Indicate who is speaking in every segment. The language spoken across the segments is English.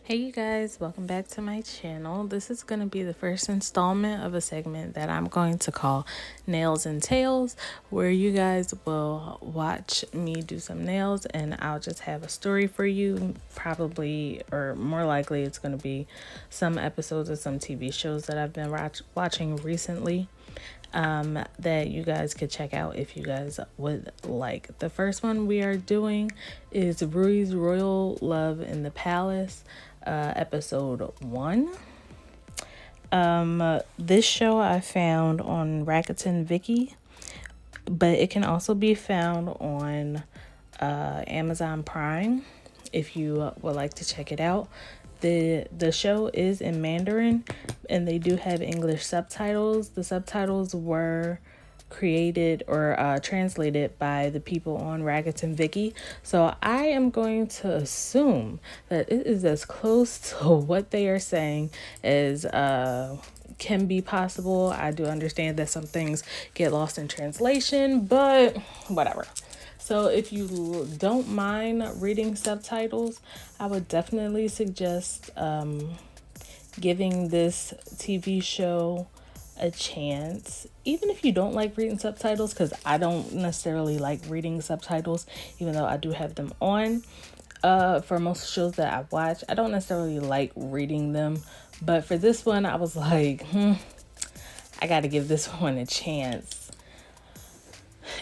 Speaker 1: Hey you guys, welcome back to my channel. This is going to be the first installment of a segment that I'm going to call Nails and Tails, where you guys will watch me do some nails and I'll just have a story for you. Probably, or more likely, it's going to be some episodes of some TV shows that I've been watching recently that you guys could check out if you guys would like. The first one we are doing is Ruyi's Royal Love in the Palace, episode 1. This show I found on Rakuten Viki, but it can also be found on Amazon Prime if you would like to check it out. The show is in Mandarin and they do have English subtitles. The subtitles were created or translated by the people on Rakuten Viki. So I am going to assume that it is as close to what they are saying as can be possible. I do understand that some things get lost in translation, but whatever. So if you don't mind reading subtitles, I would definitely suggest giving this TV show a chance. Even if you don't like reading subtitles, because I don't necessarily like reading subtitles, even though I do have them on. For most shows that I watch, I don't necessarily like reading them. But for this one, I was like, I got to give this one a chance.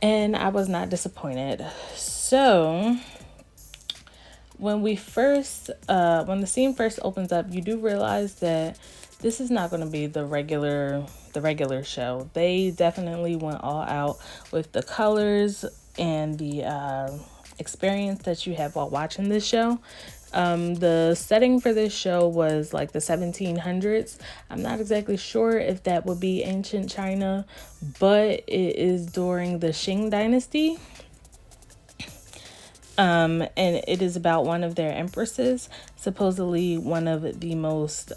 Speaker 1: And I was not disappointed. So when the scene first opens up, you do realize that this is not going to be the regular show. They definitely went all out with the colors and the experience that you have while watching this show. The setting for this show was like the 1700s. I'm not exactly sure if that would be ancient China, but it is during the Qing dynasty. And it is about one of their empresses, supposedly one of the most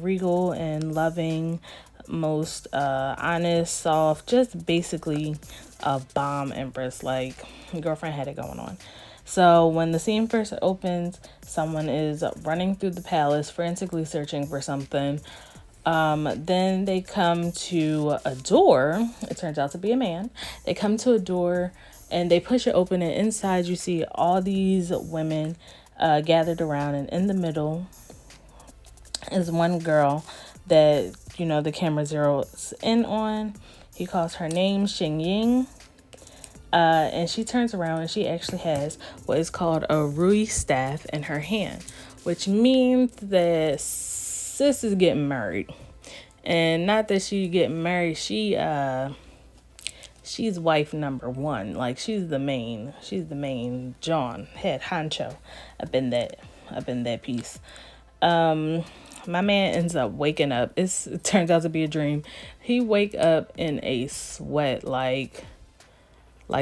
Speaker 1: regal and loving, most honest, soft, just basically a bomb empress. Like, girlfriend had it going on. So when the scene first opens, someone is running through the palace, frantically searching for something. Then they come to a door. It turns out to be a man. They come to a door and they push it open, and inside you see all these women gathered around, and in the middle is one girl that, the camera zeroes in on. He calls her name Xing Ying. And she turns around and she actually has what is called a Ruyi staff in her hand, which means that sis is getting married. And not that she getting married, she's wife number 1. Like, she's the main John, head honcho up in that piece. My man ends up waking up. It turns out to be a dream. He wake up in a sweat, like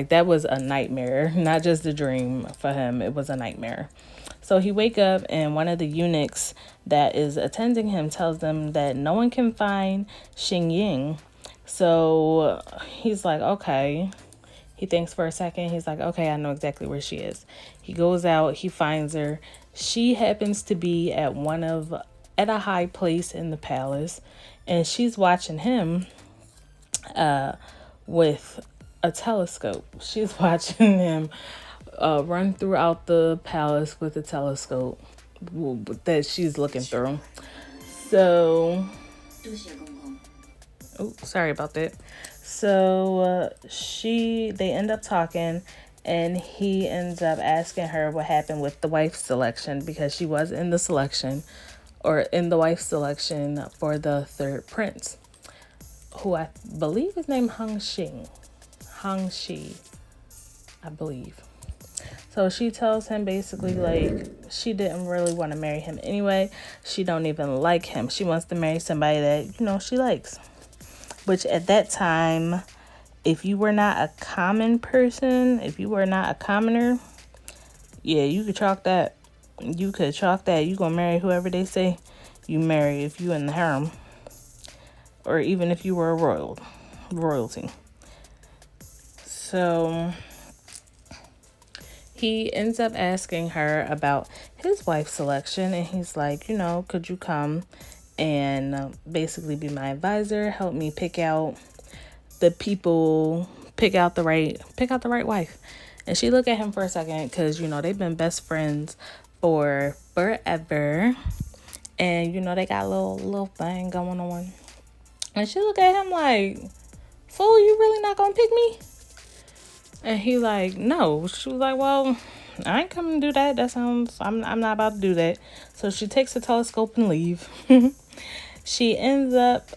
Speaker 1: that was a nightmare, not just a dream for him. It was a nightmare. So he wake up and one of the eunuchs that is attending him tells them that no one can find Xing Ying. So he's like, okay. He thinks for a second. He's like, okay, I know exactly where she is. He goes out. He finds her. She happens to be at a high place in the palace. And she's watching him with a telescope. She's watching him run throughout the palace with a telescope that she's looking through. So, sorry about that. So they end up talking, and he ends up asking her what happened with the wife selection, because she was in the wife selection for the third prince, who I believe is named Hang Shi, I believe. So she tells him basically, like, she didn't really want to marry him anyway. She don't even like him. She wants to marry somebody that, she likes. Which at that time, if you were not a common person, if you were not a commoner, yeah, you could chalk that. You gonna marry whoever they say you marry if you in the harem. Or even if you were a royalty. So he ends up asking her about his wife selection, and he's like, could you come and basically be my advisor, help me pick out the people, pick out the right wife. And she looked at him for a second because they've been best friends for forever, and they got a little thing going on. And she looked at him like, fool, you really not gonna pick me? And he like, no. She was like, well, I ain't coming to do that. I'm not about to do that. So she takes the telescope and leave. She ends up,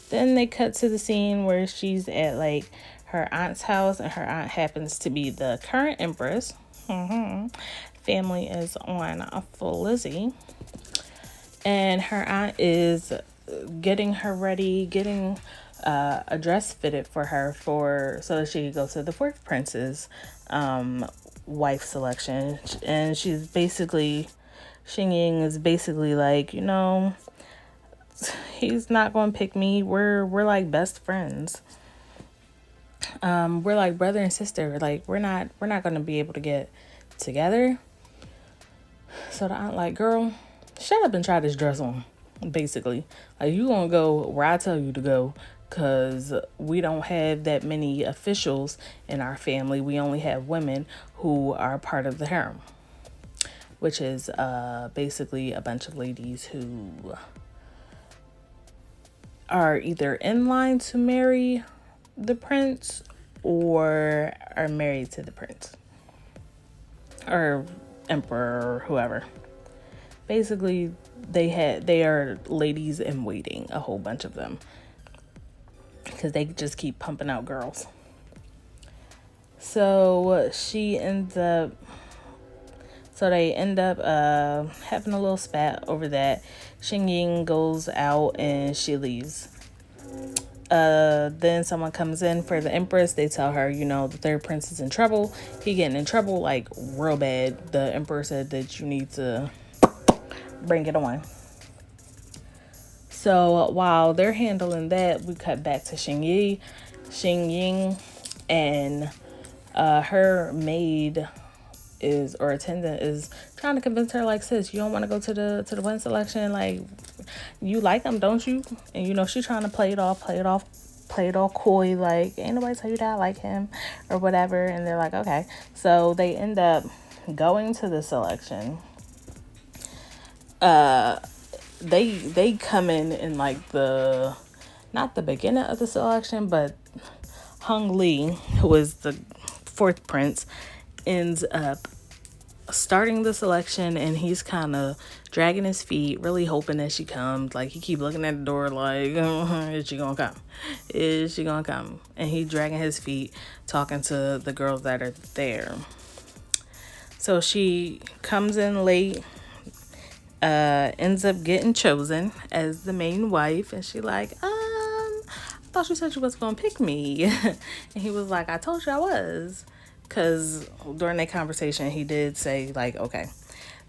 Speaker 1: then they cut to the scene where she's at like her aunt's house, and her aunt happens to be the current empress. Family is on a full Lizzie. And her aunt is getting her ready, getting a dress fitted for her so that she could go to the fourth prince's wife selection. And she's basically, Xing Ying is basically like, he's not going to pick me. We're like best friends. We're like brother and sister. Like we're not going to be able to get together. So the aunt like, girl, shut up and try this dress on. Basically, like, you gonna go where I tell you to go, because we don't have that many officials in our family. We only have women who are part of the harem, which is basically a bunch of ladies who are either in line to marry the prince or are married to the prince or emperor or whoever. Basically, they are ladies in waiting, a whole bunch of them, because they just keep pumping out girls. So they end up having a little spat over that. Xing Ying goes out and she leaves. Then someone comes in for the empress. They tell her, the third prince is in trouble. He getting in trouble like real bad. The emperor said that you need to bring it on. So while they're handling that, we cut back to Xing Ying, and her maid attendant is trying to convince her, like, sis, you don't want to go to the one selection, like, you like him, don't you? And she's trying to play it all coy, like, ain't nobody tell you that I like him or whatever. And they're like, okay. So they end up going to the selection. They come in like not the beginning of the selection, but Hung Lee, who is the fourth prince, ends up starting the selection, and he's kind of dragging his feet, really hoping that she comes. Like, he keep looking at the door like, is she gonna come? Is she gonna come? And he dragging his feet, talking to the girls that are there. So she comes in late, ends up getting chosen as the main wife, and she like, I thought you said you was gonna pick me. And he was like, I told you I was, because during that conversation he did say like, okay.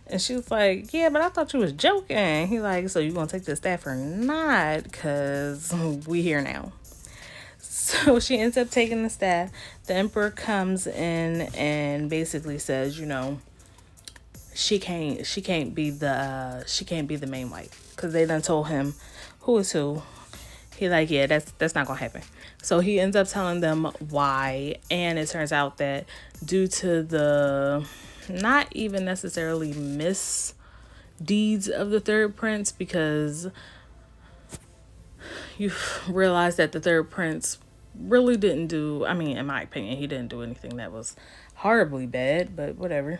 Speaker 1: And she was like, yeah, but I thought you was joking. He like, so you gonna take the staff or not, because we here now. So she ends up taking the staff. The emperor comes in and basically says, she can't be the main wife, because they done told him who is who. He like, yeah, that's not gonna happen. So he ends up telling them why, and it turns out that due to the not even necessarily misdeeds of the third prince, because you realize that the third prince really didn't do, in my opinion, he didn't do anything that was horribly bad, but whatever.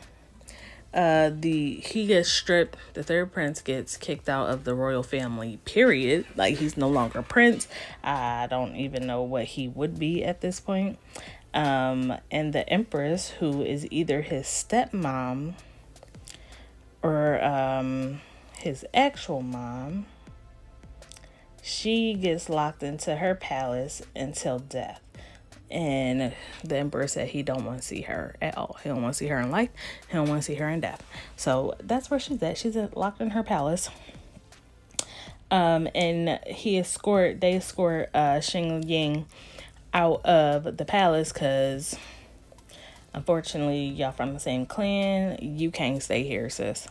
Speaker 1: He gets stripped. The third prince gets kicked out of the royal family, period. Like, he's no longer prince. I don't even know what he would be at this point. And the empress, who is either his stepmom or his actual mom, she gets locked into her palace until death. And the emperor said he don't want to see her at all. He don't want to see her in life. He don't want to see her in death. So that's where she's at. She's locked in her palace. And they escort Xing Ying out of the palace, because Unfortunately, y'all from the same clan. You can't stay here, sis.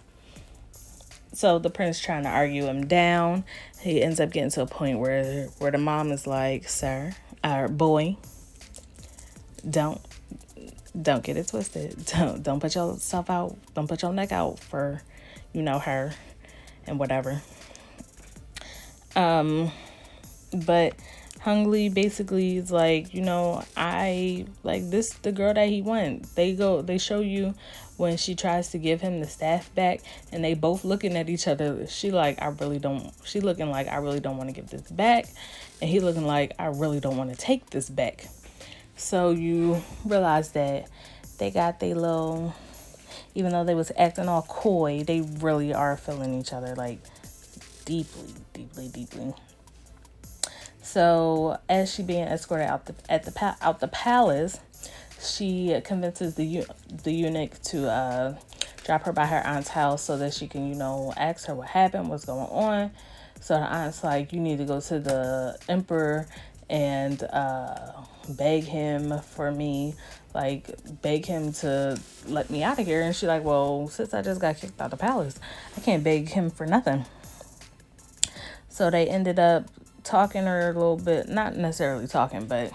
Speaker 1: So the prince trying to argue him down. He ends up getting to a point where the mom is like, "Sir, or boy, don't don't get it twisted. Don't put yourself out. Don't put your neck out for, her, and whatever." But Hung Lee basically is like, I like this the girl that he wants. They show you when she tries to give him the staff back, and they both looking at each other. She looking like, I really don't want to give this back, and he looking like, I really don't want to take this back. So you realize that they got their little, even though they was acting all coy, they really are feeling each other like deeply, deeply, deeply. So as she being escorted out the palace, she convinces the eunuch to drop her by her aunt's house so that she can, ask her what happened, what's going on. So the aunt's like, you need to go to the emperor and beg him for me, like beg him to let me out of here. And she's like, well, since I just got kicked out of the palace, I can't beg him for nothing. So they ended up talking her a little bit, not necessarily talking, but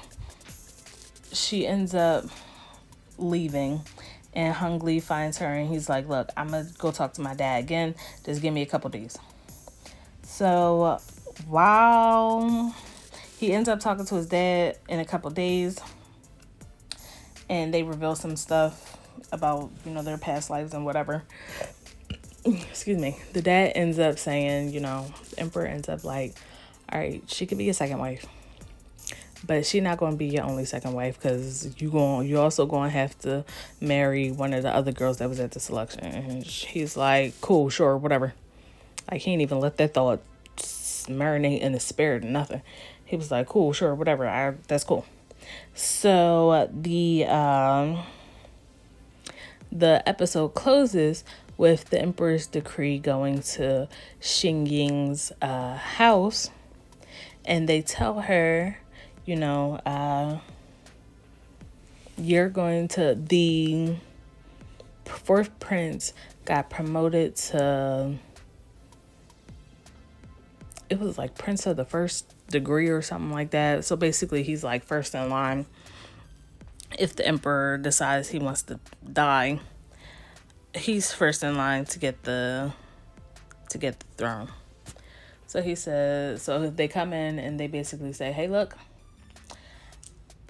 Speaker 1: she ends up leaving, and Hung Lee finds her, and he's like, look, I'm gonna go talk to my dad again, just give me a couple days. So while he ends up talking to his dad in a couple days, and they reveal some stuff about, their past lives and whatever, excuse me, the dad ends up saying, the emperor ends up like, all right, she could be your second wife, but she's not going to be your only second wife, because you also going to have to marry one of the other girls that was at the selection. And he's like, cool, sure, whatever. Like, he ain't even let that thought marinate in his spirit or nothing. He was like, cool, sure, whatever. That's cool. So the episode closes with the emperor's decree going to Xing Ying's house. And they tell her, the fourth prince got promoted to, it was like prince of the first degree or something like that. So basically he's like first in line. If the emperor decides he wants to die, he's first in line to get the throne. So he says, so they come in and they basically say, hey, look,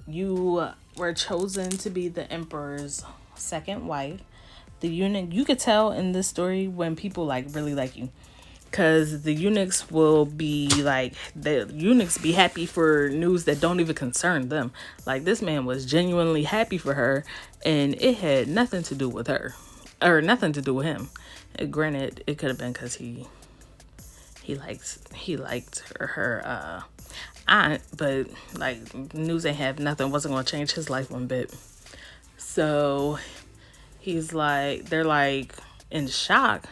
Speaker 1: you were chosen to be the emperor's second wife. The eunuch, you could tell in this story when people like really like you, because the eunuchs be happy for news that don't even concern them. Like, this man was genuinely happy for her, and it had nothing to do with her, or nothing to do with him. Granted, it could have been because he liked her aunt, but like, news ain't have nothing, wasn't gonna change his life one bit. So he's like, they're like in shock,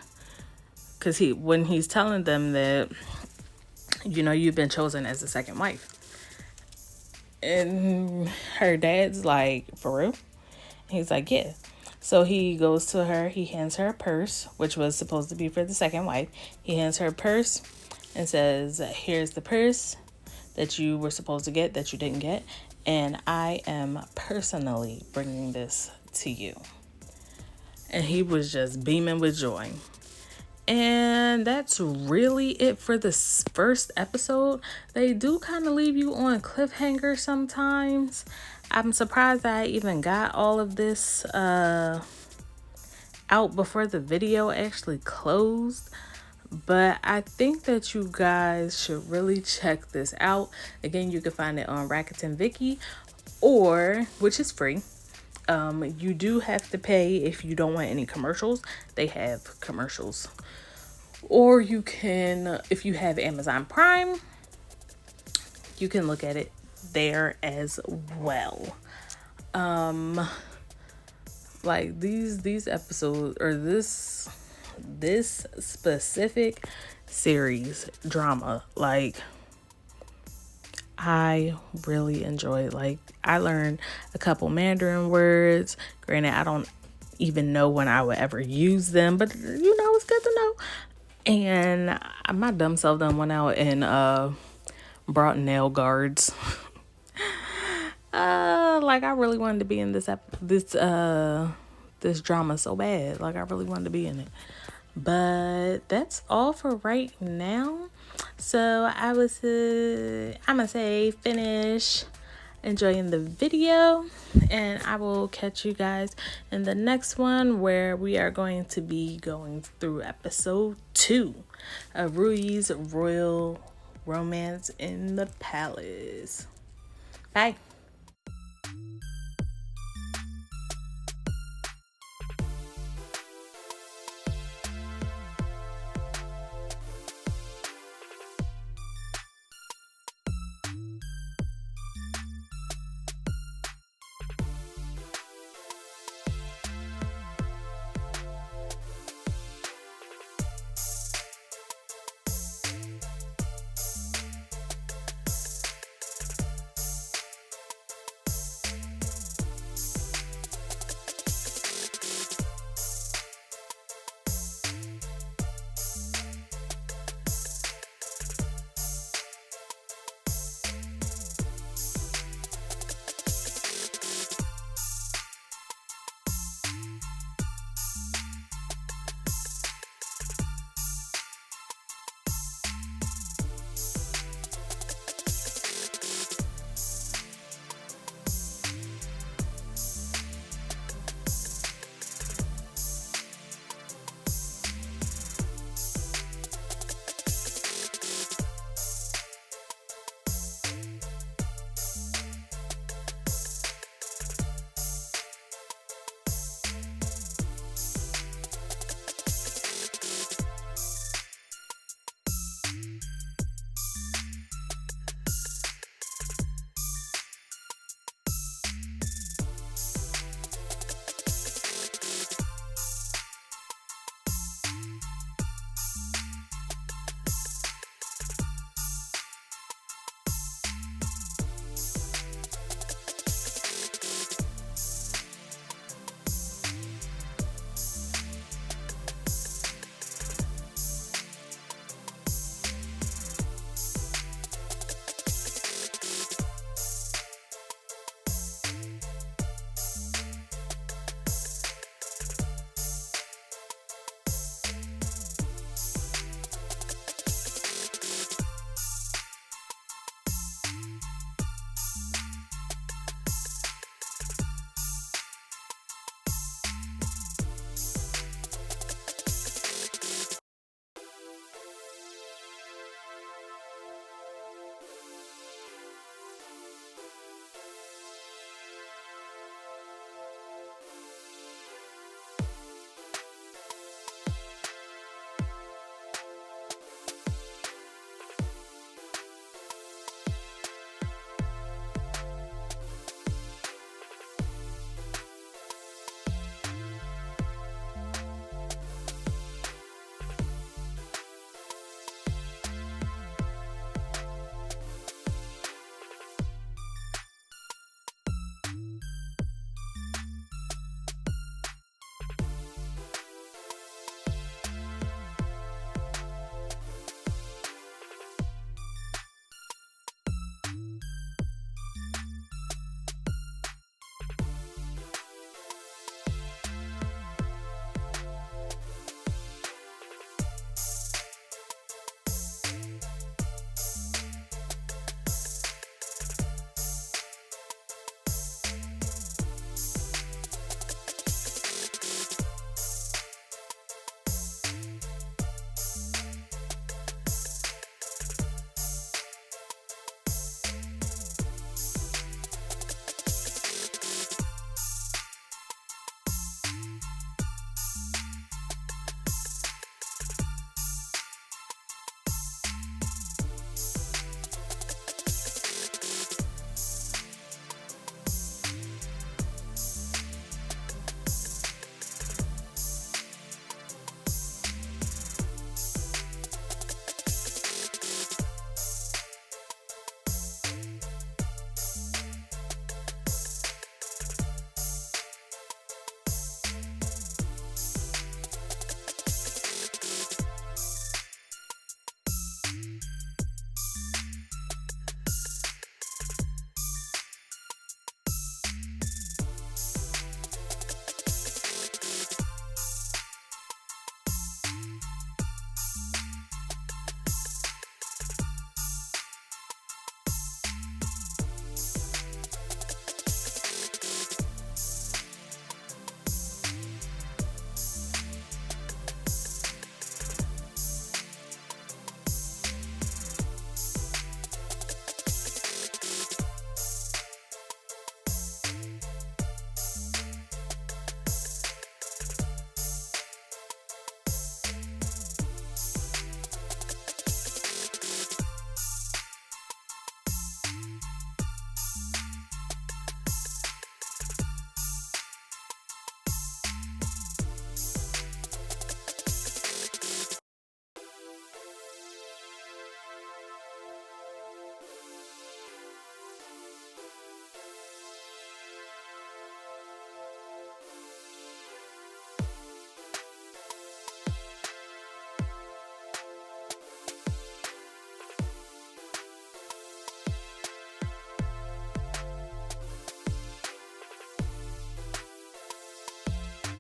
Speaker 1: because when he's telling them that, you've been chosen as the second wife. And her dad's like, for real? He's like, yeah. So he goes to her, he hands her a purse, which was supposed to be for the second wife. He hands her a purse and says, here's the purse that you were supposed to get that you didn't get, and I am personally bringing this to you. And he was just beaming with joy. And that's really it for this first episode. They do kind of leave you on cliffhanger sometimes. I'm surprised I even got all of this out before the video actually closed. But I think that you guys should really check this out. Again, you can find it on Rakuten Viki, which is free. You do have to pay if you don't want any commercials. They have commercials. Or you can, if you have Amazon Prime, you can look at it there as well. Like these episodes, or this specific series drama, like, I really enjoyed. Like, I learned a couple Mandarin words. Granted, I don't even know when I would ever use them, but it's good to know. And my dumb self done went out and brought nail guards. Like, I really wanted to be in this drama so bad. Like, I really wanted to be in it. But that's all for right now. So I'm gonna say finish enjoying the video, and I will catch you guys in the next one, where we are going to be going through episode 2 of Ruyi's Royal Romance in the Palace. Bye.